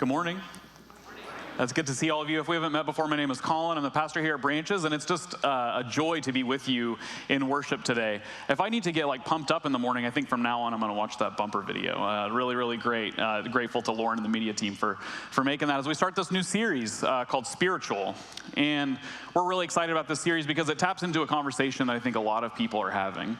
Good morning. It's good to see all of you. If we haven't met before, my name is Colin. I'm the pastor here at Branches, and it's just a joy to be with you in worship today. If I need to get pumped up in the morning, I think from now on I'm going to watch that bumper video. Really great. Grateful to Lauren and the media team for making that as we start this new series called Spiritual. And we're really excited about this series because it taps into a conversation that I think a lot of people are having.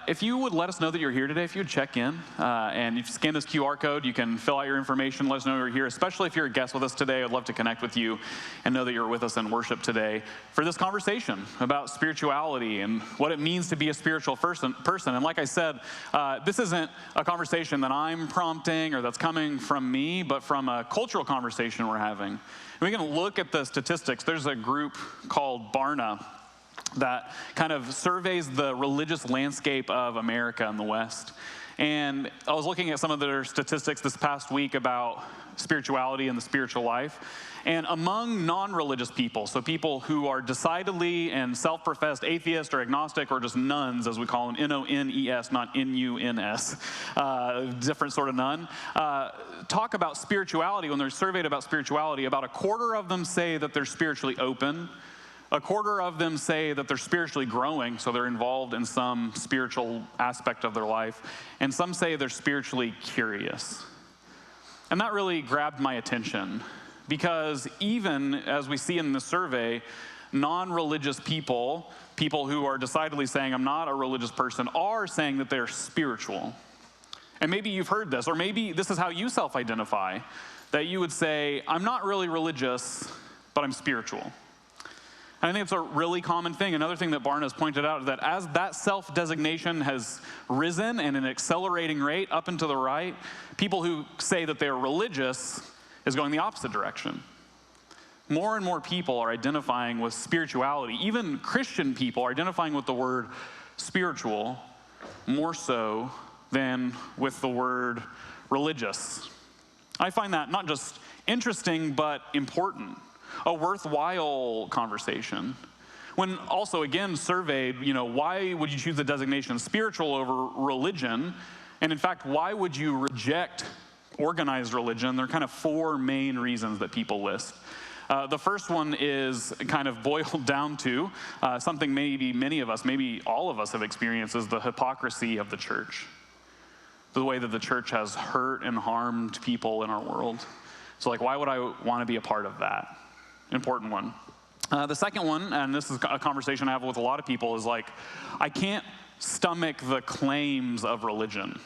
If you would let us know that you're here today, if you would check in and you scan this QR code, you can fill out your information, let us know you're here, especially if you're a guest with us today. I'd love to connect with you and know that you're with us in worship today for this conversation about spirituality and what it means to be a spiritual person. And like I said, this isn't a conversation that I'm prompting or that's coming from me, but from a cultural conversation we're having. And we can look at the statistics. There's a group called Barna that kind of surveys the religious landscape of America and the West. And I was looking at some of their statistics this past week about spirituality and the spiritual life. And among non-religious people, so people who are decidedly and self-professed atheist or agnostic or just nuns, as we call them, N-O-N-E-S, not N-U-N-S, different sort of nun, talk about spirituality. When they're surveyed about spirituality, about a quarter of them say that they're spiritually open. A quarter of them say that they're spiritually growing, so they're involved in some spiritual aspect of their life. And some say they're spiritually curious. And that really grabbed my attention because even as we see in the survey, non-religious people who are decidedly saying, I'm not a religious person, are saying that they're spiritual. And maybe you've heard this, or maybe this is how you self-identify, that you would say, I'm not really religious, but I'm spiritual. I think it's a really common thing. Another thing that Barna has pointed out is that as that self-designation has risen at an accelerating rate up and to the right, people who say that they're religious is going the opposite direction. More and more people are identifying with spirituality. Even Christian people are identifying with the word spiritual more so than with the word religious. I find that not just interesting, but important. A worthwhile conversation. When also, again, surveyed, why would you choose the designation spiritual over religion? And in fact, why would you reject organized religion? There are kind of four main reasons that people list. The first one is kind of boiled down to something maybe many of us, maybe all of us have experienced, is the hypocrisy of the church. The way that the church has hurt and harmed people in our world. So why would I want to be a part of that? Important one. The second one, and this is a conversation I have with a lot of people, is I can't stomach the claims of religion.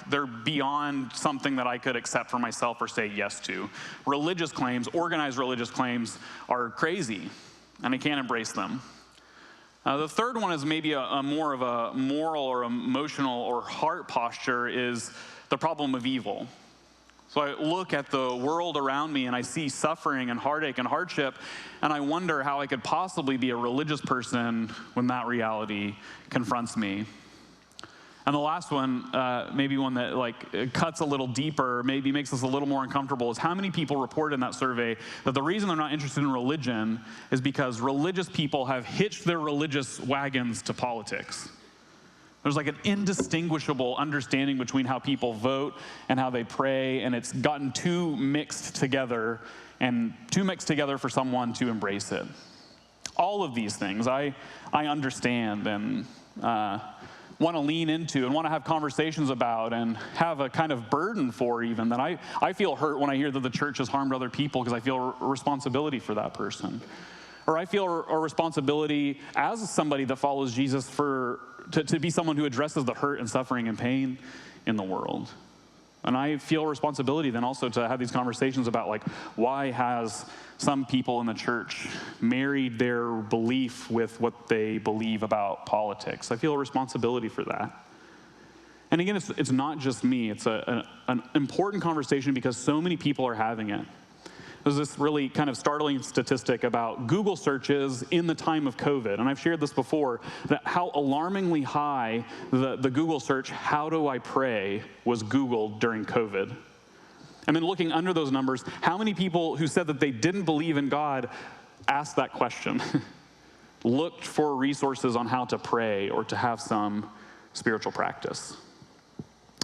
They're beyond something that I could accept for myself or say yes to. Religious claims, organized religious claims, are crazy, and I can't embrace them. The third one is maybe a more of a moral or emotional or heart posture, is the problem of evil. So I look at the world around me and I see suffering and heartache and hardship, and I wonder how I could possibly be a religious person when that reality confronts me. And the last one, maybe one that cuts a little deeper, maybe makes us a little more uncomfortable, is how many people report in that survey that the reason they're not interested in religion is because religious people have hitched their religious wagons to politics. There's an indistinguishable understanding between how people vote and how they pray, and it's gotten too mixed together for someone to embrace it. All of these things I understand and want to lean into and want to have conversations about and have a kind of burden for even, that I feel hurt when I hear that the church has harmed other people because I feel a responsibility for that person. Or I feel a responsibility as somebody that follows Jesus to be someone who addresses the hurt and suffering and pain in the world. And I feel a responsibility then also to have these conversations about why has some people in the church married their belief with what they believe about politics. I feel a responsibility for that. And again, it's not just me. It's an important conversation because so many people are having it. There's this really kind of startling statistic about Google searches in the time of COVID. And I've shared this before, that how alarmingly high the Google search, how do I pray, was Googled during COVID. And then looking under those numbers, how many people who said that they didn't believe in God asked that question, looked for resources on how to pray or to have some spiritual practice.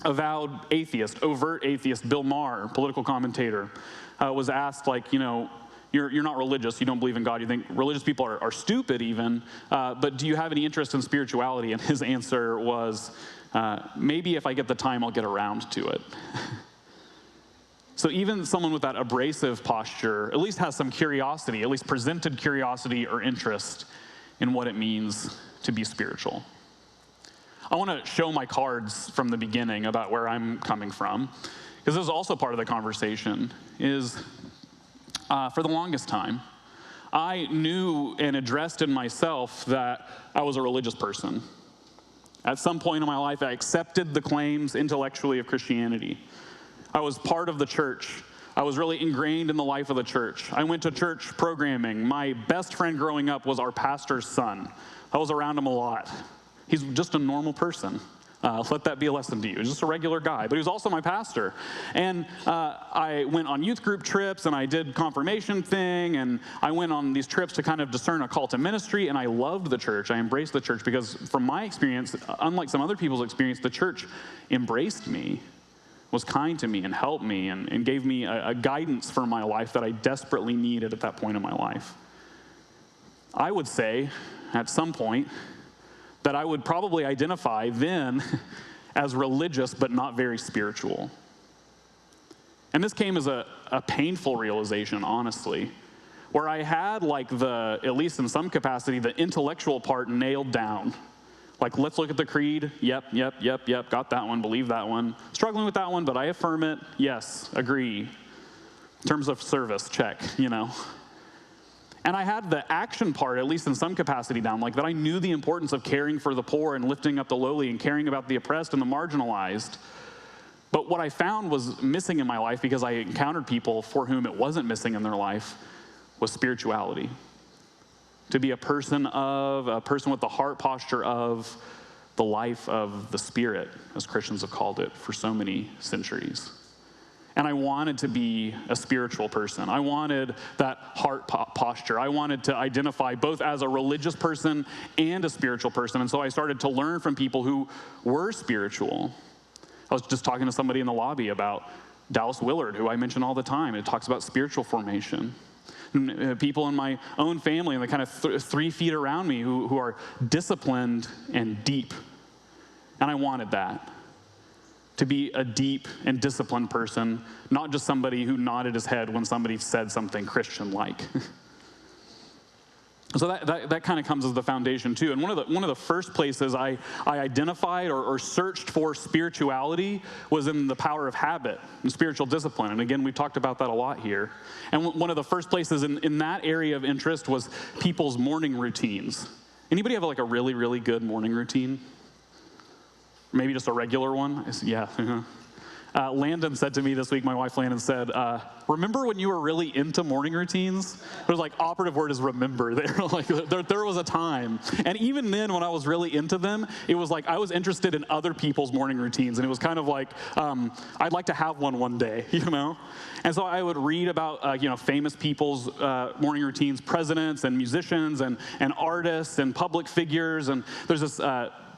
avowed atheist, overt atheist, Bill Maher, political commentator, was asked, like, you're not religious, you don't believe in God, you think religious people are stupid even, but do you have any interest in spirituality? And his answer was, maybe if I get the time, I'll get around to it. So even someone with that abrasive posture at least has some curiosity, at least presented curiosity or interest in what it means to be spiritual. I want to show my cards from the beginning about where I'm coming from, because this is also part of the conversation, is for the longest time, I knew and addressed in myself that I was a religious person. At some point in my life, I accepted the claims intellectually of Christianity. I was part of the church. I was really ingrained in the life of the church. I went to church programming. My best friend growing up was our pastor's son. I was around him a lot. He's just a normal person. Let that be a lesson to you. He's just a regular guy, but he was also my pastor. And I went on youth group trips, and I did confirmation thing, and I went on these trips to kind of discern a call to ministry, and I loved the church. I embraced the church because from my experience, unlike some other people's experience, the church embraced me, was kind to me and helped me and gave me a guidance for my life that I desperately needed at that point in my life. I would say, at some point, that I would probably identify then as religious but not very spiritual. And this came as a painful realization, honestly, where I had at least in some capacity, the intellectual part nailed down. Like, let's look at the creed. Yep, got that one, believe that one. Struggling with that one, but I affirm it. Yes, agree. In terms of service, check, And I had the action part, at least in some capacity, down, like that I knew the importance of caring for the poor and lifting up the lowly and caring about the oppressed and the marginalized. But what I found was missing in my life, because I encountered people for whom it wasn't missing in their life, was spirituality. To be a person with the heart posture of the life of the Spirit, as Christians have called it for so many centuries. And I wanted to be a spiritual person. I wanted that heart posture. I wanted to identify both as a religious person and a spiritual person. And so I started to learn from people who were spiritual. I was just talking to somebody in the lobby about Dallas Willard, who I mention all the time. It talks about spiritual formation. And people in my own family and the kind of 3 feet around me who are disciplined and deep. And I wanted that. To be a deep and disciplined person, not just somebody who nodded his head when somebody said something Christian-like. So that kind of comes as the foundation too. And one of the first places I identified or searched for spirituality was in the power of habit and spiritual discipline. And again, we've talked about that a lot here. And one of the first places in that area of interest was people's morning routines. Anybody have a really, really good morning routine? Maybe just a regular one? Yeah. Landon said to me this week, my wife Landon said, remember when you were really into morning routines? It was operative word is remember. There was a time. And even then, when I was really into them, it was I was interested in other people's morning routines. And it was kind of I'd like to have one day, And so I would read about, famous people's morning routines, presidents and musicians and artists and public figures. And there's this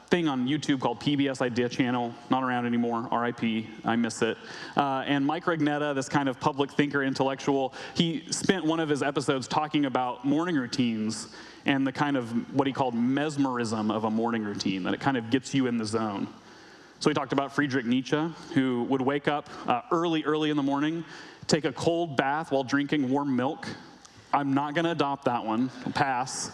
thing on YouTube called PBS Idea Channel, not around anymore, RIP, I miss it. And Mike Regnetta, this kind of public thinker, intellectual, he spent one of his episodes talking about morning routines and the kind of what he called mesmerism of a morning routine, that it kind of gets you in the zone. So he talked about Friedrich Nietzsche, who would wake up early in the morning, take a cold bath while drinking warm milk. I'm not going to adopt that one, pass.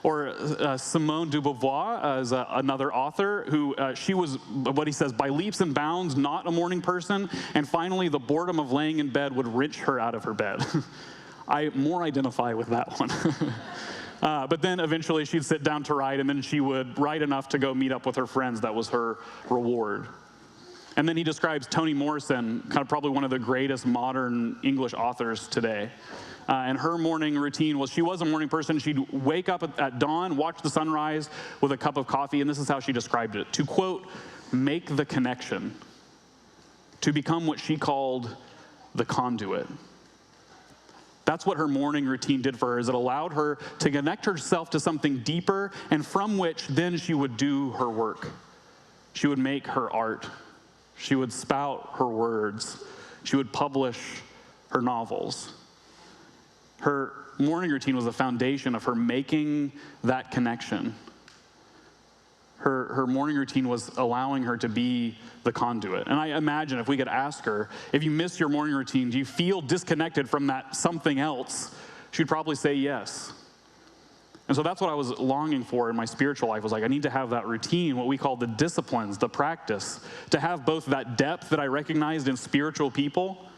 Or Simone de Beauvoir is another author who she was, what he says, by leaps and bounds, not a morning person. And finally, the boredom of laying in bed would wrench her out of her bed. I more identify with that one. But then eventually she'd sit down to write, and then she would write enough to go meet up with her friends. That was her reward. And then he describes Toni Morrison, kind of probably one of the greatest modern English authors today. And her morning routine was, she was a morning person. She'd wake up at dawn, watch the sunrise with a cup of coffee, and this is how she described it. To, quote, make the connection. To become what she called the conduit. That's what her morning routine did for her, is it allowed her to connect herself to something deeper, and from which then she would do her work. She would make her art. She would spout her words. She would publish her novels. Her morning routine was the foundation of her making that connection. Her morning routine was allowing her to be the conduit. And I imagine if we could ask her, if you miss your morning routine, do you feel disconnected from that something else? She'd probably say yes. And so that's what I was longing for in my spiritual life, was like, I need to have that routine, what we call the disciplines, the practice, to have both that depth that I recognized in spiritual people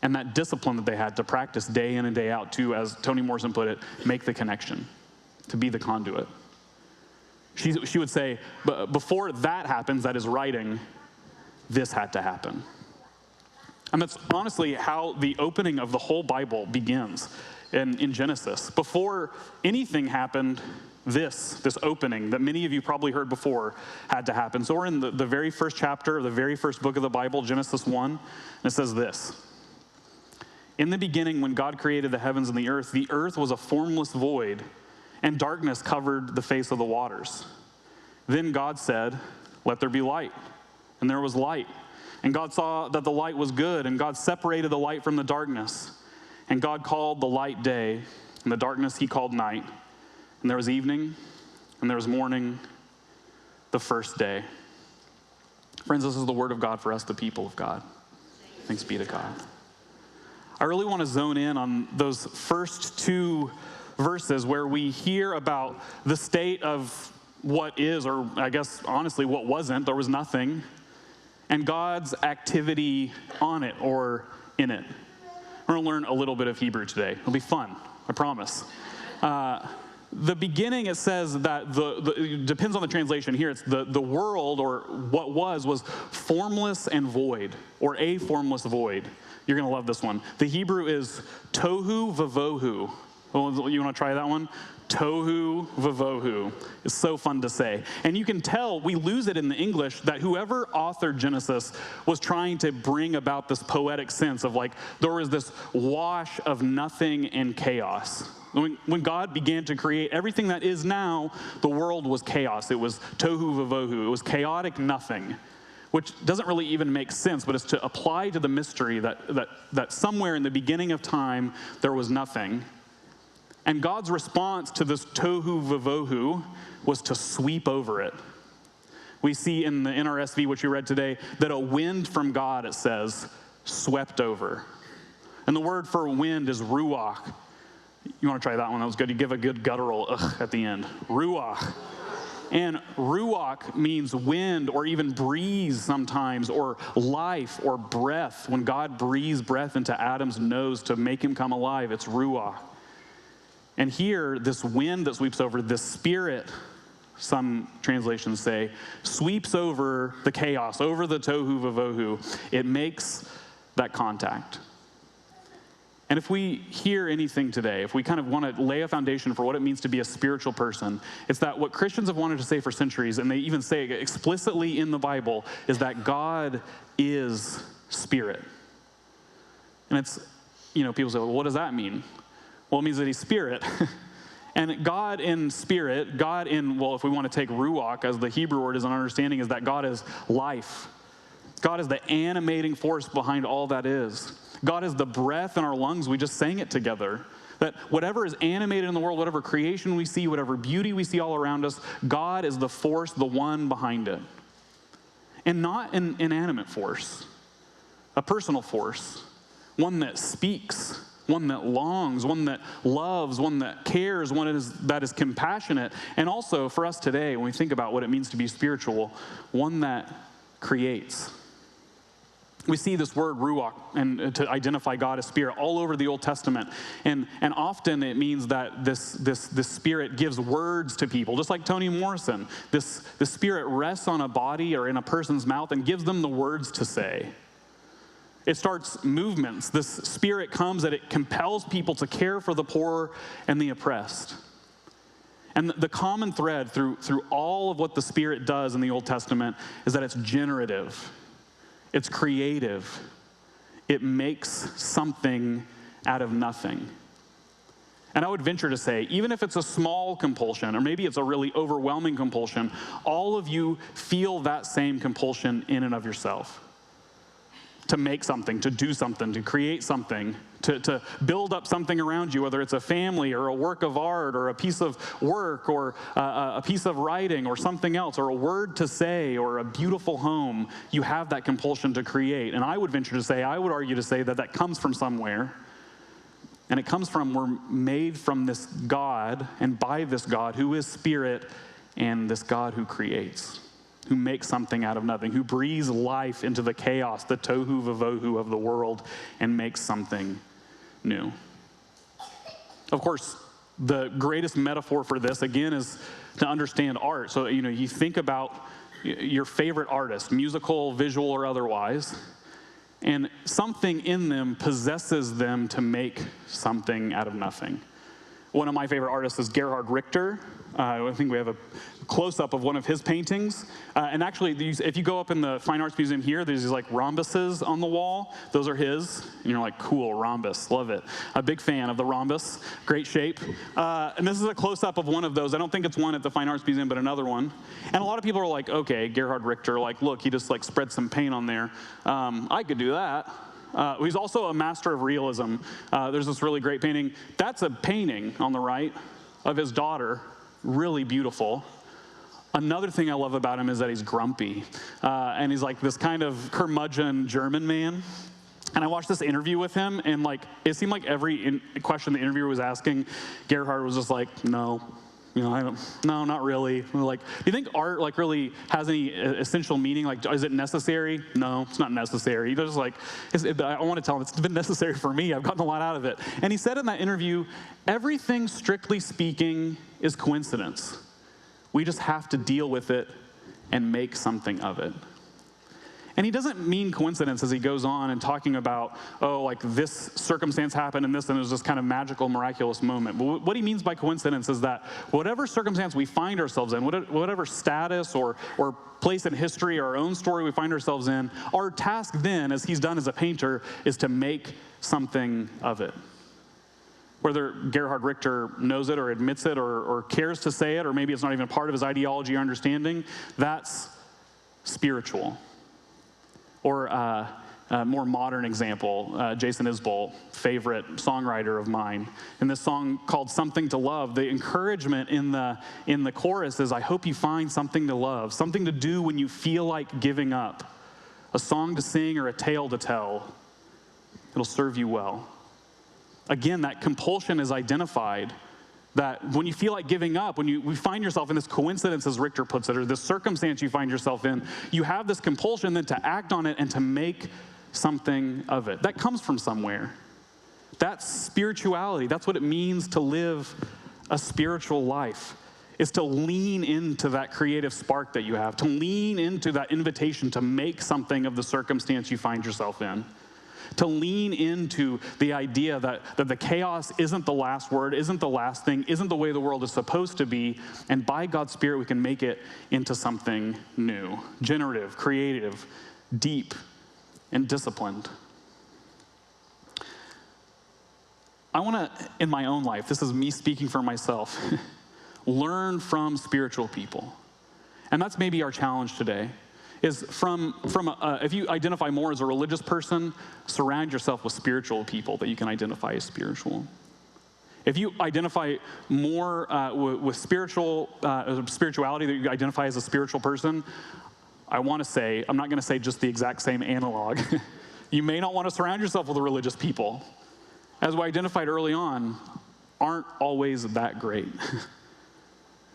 and that discipline that they had to practice day in and day out to, as Toni Morrison put it, make the connection, to be the conduit. She would say, but before that happens, that is writing, this had to happen. And that's honestly how the opening of the whole Bible begins in Genesis. Before anything happened, this opening that many of you probably heard before had to happen. So we're in the very first chapter, the very first book of the Bible, Genesis 1, and it says this. In the beginning, when God created the heavens and the earth was a formless void, and darkness covered the face of the waters. Then God said, let there be light. And there was light. And God saw that the light was good, and God separated the light from the darkness. And God called the light day, and the darkness he called night. And there was evening, and there was morning, the first day. Friends, this is the word of God for us, the people of God. Thanks be to God. I really want to zone in on those first two verses where we hear about the state of what is, or I guess honestly what wasn't. There was nothing, and God's activity on it or in it. We're going to learn a little bit of Hebrew today. It'll be fun, I promise. The beginning, it says that it depends on the translation here. It's the world, or what was formless and void, or a formless void. You're going to love this one. The Hebrew is tohu vavohu. Oh, you want to try that one? Tohu vavohu. It's so fun to say. And you can tell, we lose it in the English, that whoever authored Genesis was trying to bring about this poetic sense of like, there was this wash of nothing and chaos. When God began to create everything that is now, the world was chaos. It was tohu vavohu. It was chaotic nothing, which doesn't really even make sense, but it's to apply to the mystery that somewhere in the beginning of time, there was nothing. And God's response to this tohu vavohu was to sweep over it. We see in the NRSV, which we read today, that a wind from God, it says, swept over. And the word for wind is ruach. You want to try that one? That was good. You give a good guttural ugh at the end. Ruach. And ruach means wind, or even breeze sometimes, or life, or breath. When God breathes breath into Adam's nose to make him come alive, it's ruach. And here, this wind that sweeps over, this spirit, some translations say, sweeps over the chaos, over the tohu vavohu. It makes that contact. And if we hear anything today, if we kind of want to lay a foundation for what it means to be a spiritual person, it's that what Christians have wanted to say for centuries, and they even say it explicitly in the Bible, is that God is spirit. And it's, people say, well, what does that mean? Well, it means that he's spirit. And God in spirit, God in, well, if we want to take ruach as the Hebrew word as an understanding, is that God is life. God is the animating force behind all that is. God is the breath in our lungs. We just sang it together. That whatever is animated in the world, whatever creation we see, whatever beauty we see all around us, God is the force, the one behind it. And not an inanimate force, a personal force, one that speaks, one that longs, one that loves, one that cares, one that is compassionate. And also for us today, when we think about what it means to be spiritual, one that creates. We see this word ruach and to identify God as spirit all over the Old Testament. And often it means that this spirit gives words to people, just like Toni Morrison. This spirit rests on a body or in a person's mouth and gives them the words to say. It starts movements. This spirit comes that it compels people to care for the poor and the oppressed. And the common thread through all of what the Spirit does in the Old Testament is that it's generative. It's creative. It makes something out of nothing. And I would venture to say, even if it's a small compulsion, or maybe it's a really overwhelming compulsion, all of you feel that same compulsion in and of yourself. To make something, to do something, to create something, to build up something around you, whether it's a family or a work of art or a piece of work or a piece of writing or something else, or a word to say or a beautiful home. You have that compulsion to create. And I would venture to say, I would argue to say that that comes from somewhere. And it comes from, we're made from this God and by this God who is spirit and this God who creates, who makes something out of nothing, who breathes life into the chaos, the tohu vavohu of the world and makes something new. Of course, the greatest metaphor for this, again, is to understand art. So, you think about your favorite artist, musical, visual, or otherwise, and something in them possesses them to make something out of nothing. One of my favorite artists is Gerhard Richter. I think we have a close-up of one of his paintings. And actually, if you go up in the Fine Arts Museum here, there's these like rhombuses on the wall. Those are his. And you're like, cool, rhombus, love it. A big fan of the rhombus, great shape. And this is a close-up of one of those. I don't think it's one at the Fine Arts Museum, but another one. And a lot of people are like, okay, Gerhard Richter, like, look, he just like spread some paint on there. I could do that. He's also a master of realism. There's this really great painting. That's a painting on the right of his daughter, really beautiful. Another thing I love about him is that he's grumpy. And he's like this kind of curmudgeon German man. And I watched this interview with him, and like it seemed like every question the interviewer was asking, Gerhard was just like, no. No, not really. Like, do you think art like really has any essential meaning? Like, is it necessary? No, it's not necessary. He's just like, I want to tell him it's been necessary for me. I've gotten a lot out of it. And he said in that interview, everything strictly speaking is coincidence. We just have to deal with it and make something of it. And he doesn't mean coincidence as he goes on and talking about, like this circumstance happened and this, and it was this kind of magical, miraculous moment. But what he means by coincidence is that whatever circumstance we find ourselves in, whatever status or place in history or our own story we find ourselves in, our task then, as he's done as a painter, is to make something of it. Whether Gerhard Richter knows it or admits it or cares to say it, or maybe it's not even part of his ideology or understanding, that's spiritual. Or a more modern example, Jason Isbell, favorite songwriter of mine. In this song called Something to Love, the encouragement in the chorus is, I hope you find something to love, something to do when you feel like giving up, a song to sing or a tale to tell. It'll serve you well. Again, that compulsion is identified. That when you feel like giving up, when you find yourself in this coincidence, as Richter puts it, or this circumstance you find yourself in, you have this compulsion then to act on it and to make something of it. That comes from somewhere. That's spirituality. That's what it means to live a spiritual life, is to lean into that creative spark that you have, to lean into that invitation to make something of the circumstance you find yourself in. To lean into the idea that the chaos isn't the last word, isn't the last thing, isn't the way the world is supposed to be, and by God's Spirit we can make it into something new, generative, creative, deep, and disciplined. I want to, in my own life, this is me speaking for myself, learn from spiritual people. And that's maybe our challenge today. Is if you identify more as a religious person, surround yourself with spiritual people that you can identify as spiritual. If you identify more with spirituality that you identify as a spiritual person, I'm not going to say just the exact same analog. You may not want to surround yourself with religious people. As we identified early on, aren't always that great.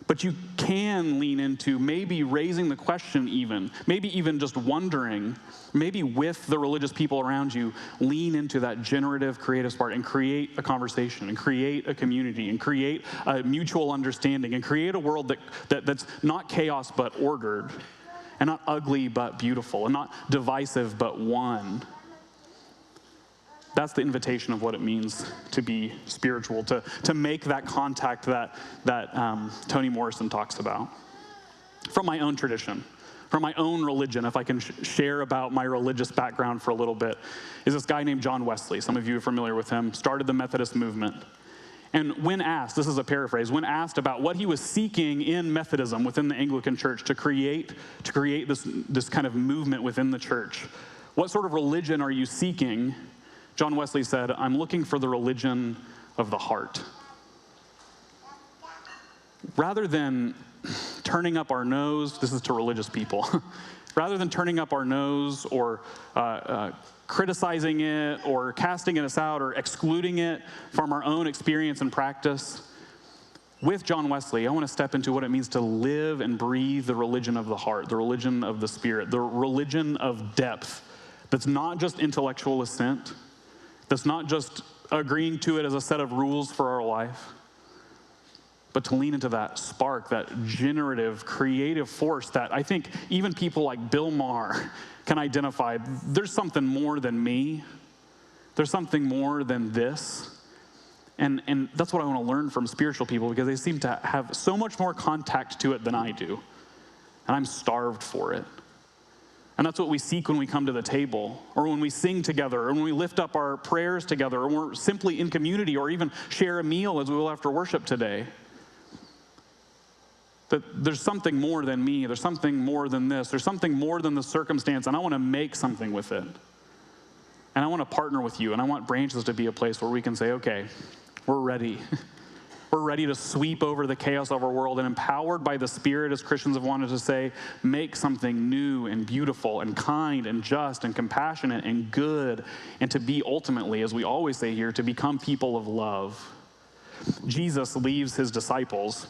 But you can lean into maybe raising the question even, maybe even just wondering, maybe with the religious people around you, lean into that generative, creative part and create a conversation and create a community and create a mutual understanding and create a world that's not chaos but ordered and not ugly but beautiful and not divisive but one. That's the invitation of what it means to be spiritual, to make that contact that Toni Morrison talks about. From my own tradition, from my own religion, if I can share about my religious background for a little bit, is this guy named John Wesley. Some of you are familiar with him, started the Methodist movement. And when asked, this is a paraphrase, when asked about what he was seeking in Methodism within the Anglican Church to create this kind of movement within the church, what sort of religion are you seeking? John Wesley said, I'm looking for the religion of the heart. Rather than turning up our nose, this is to religious people, rather than turning up our nose or criticizing it or casting us out or excluding it from our own experience and practice, with John Wesley, I want to step into what it means to live and breathe the religion of the heart, the religion of the spirit, the religion of depth that's not just intellectual assent, that's not just agreeing to it as a set of rules for our life, but to lean into that spark, that generative, creative force that I think even people like Bill Maher can identify. There's something more than me. There's something more than this. And that's what I want to learn from spiritual people, because they seem to have so much more contact to it than I do. And I'm starved for it. And that's what we seek when we come to the table, or when we sing together, or when we lift up our prayers together, or we're simply in community, or even share a meal as we will after worship today. That there's something more than me, there's something more than this, there's something more than the circumstance, and I want to make something with it. And I want to partner with you, and I want Branches to be a place where we can say, okay, we're ready. We're ready to sweep over the chaos of our world, and empowered by the Spirit, as Christians have wanted to say, make something new and beautiful and kind and just and compassionate and good, and to be ultimately, as we always say here, to become people of love. Jesus leaves his disciples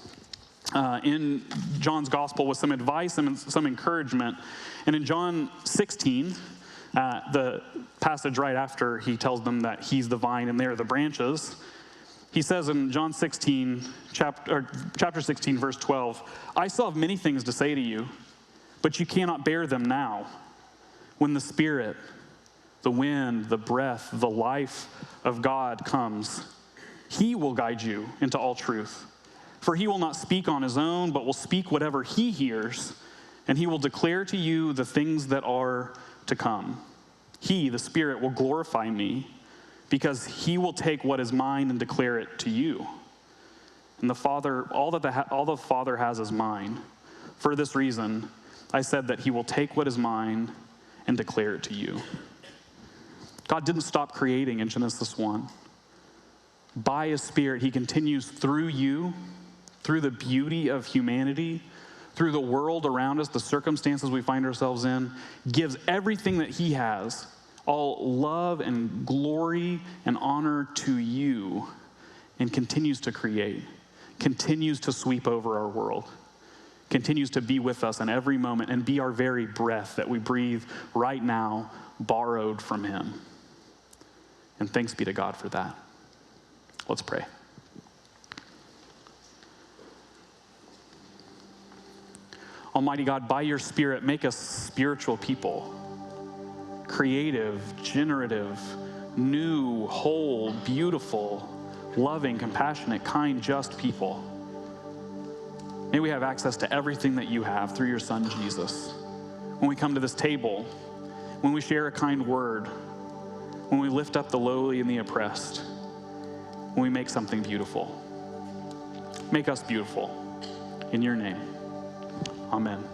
in John's gospel with some advice and some encouragement. And in John 16, the passage right after he tells them that he's the vine and they're the branches, he says in John 16, chapter 16, verse 12, I still have many things to say to you, but you cannot bear them now. When the Spirit, the wind, the breath, the life of God comes, he will guide you into all truth. For he will not speak on his own, but will speak whatever he hears, and he will declare to you the things that are to come. He, the Spirit, will glorify me, because he will take what is mine and declare it to you. And the Father, all the Father has is mine. For this reason, I said that he will take what is mine and declare it to you. God didn't stop creating in Genesis 1. By his Spirit, he continues through you, through the beauty of humanity, through the world around us, the circumstances we find ourselves in, gives everything that he has, all love and glory and honor to you, and continues to create, continues to sweep over our world, continues to be with us in every moment and be our very breath that we breathe right now, borrowed from him. And thanks be to God for that. Let's pray. Almighty God, by your Spirit, make us spiritual people. Creative, generative, new, whole, beautiful, loving, compassionate, kind, just people. May we have access to everything that you have through your Son, Jesus. When we come to this table, when we share a kind word, when we lift up the lowly and the oppressed, when we make something beautiful. Make us beautiful. In your name. Amen.